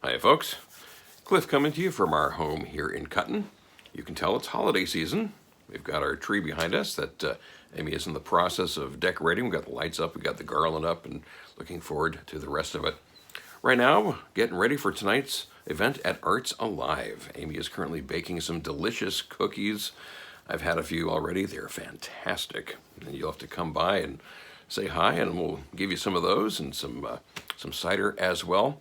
Hi folks, Cliff coming to you from our home here in Cutton. You can tell it's holiday season. We've got our tree behind us that Amy is in the process of decorating. We've got the lights up, we've got the garland up, and looking forward to the rest of it. Right now, getting ready for tonight's event at Arts Alive. Amy is currently baking some delicious cookies. I've had a few already. They're fantastic. And you'll have to come by and say hi, and we'll give you some of those and some cider as well.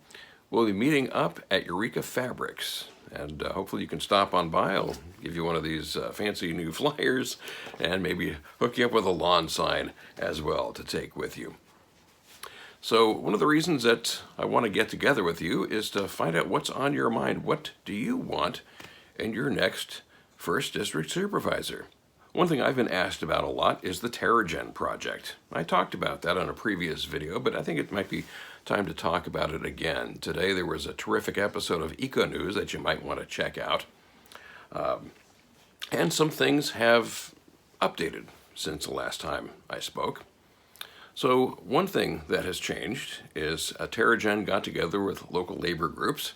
We'll be meeting up at Eureka Fabrics, and hopefully you can stop on by. I'll give you one of these fancy new flyers and maybe hook you up with a lawn sign as well to take with you. So one of the reasons that I want to get together with you is to find out what's on your mind. What do you want in your next First District Supervisor? One thing I've been asked about a lot is the Terra Gen project. I talked about that on a previous video, but I think it might be time to talk about it again. Today there was a terrific episode of Eco News that you might want to check out. And some things have updated since the last time I spoke. So one thing that has changed is Terra Gen got together with local labor groups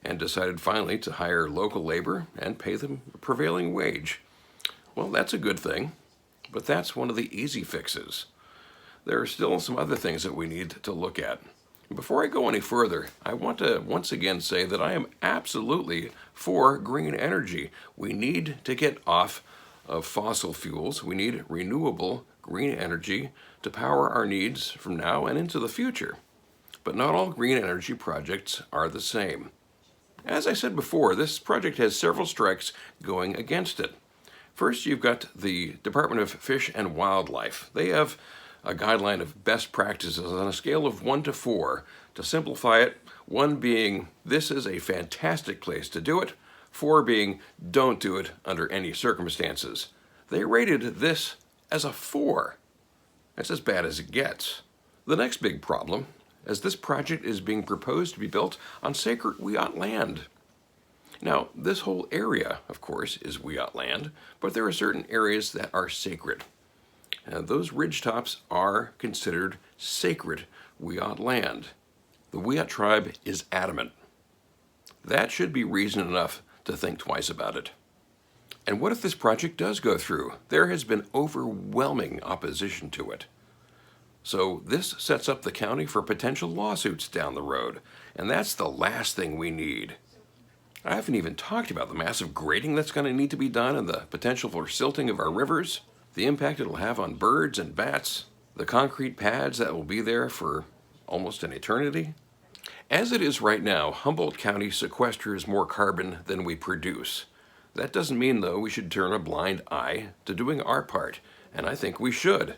and decided finally to hire local labor and pay them a prevailing wage. Well, that's a good thing, but that's one of the easy fixes. There are still some other things that we need to look at. Before I go any further, I want to once again say that I am absolutely for green energy. We need to get off of fossil fuels. We need renewable green energy to power our needs from now and into the future. But not all green energy projects are the same. As I said before, this project has several strikes going against it. First, you've got the Department of Fish and Wildlife. They have a guideline of best practices on a scale of 1 to 4. To simplify it, 1 being, this is a fantastic place to do it, 4 being, don't do it under any circumstances. They rated this as a 4. That's as bad as it gets. The next big problem is this project is being proposed to be built on sacred Wiyot land. Now, this whole area, of course, is Wiyot land, but there are certain areas that are sacred. Those ridgetops are considered sacred Wiyot land. The Wiyot tribe is adamant. That should be reason enough to think twice about it. And what if this project does go through? There has been overwhelming opposition to it. So this sets up the county for potential lawsuits down the road, and that's the last thing we need. I haven't even talked about the massive grading that's going to need to be done and the potential for silting of our rivers, the impact it'll have on birds and bats, the concrete pads that will be there for almost an eternity. As it is right now, Humboldt County sequesters more carbon than we produce. That doesn't mean, though, we should turn a blind eye to doing our part, and I think we should.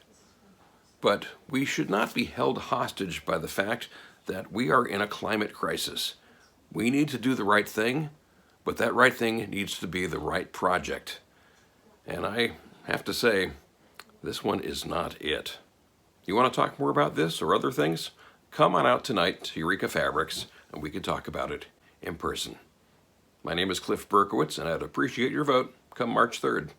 But we should not be held hostage by the fact that we are in a climate crisis. We need to do the right thing, but that right thing needs to be the right project. And I have to say, this one is not it. You want to talk more about this or other things? Come on out tonight to Eureka Fabrics, and we can talk about it in person. My name is Cliff Berkowitz, and I'd appreciate your vote come March 3rd.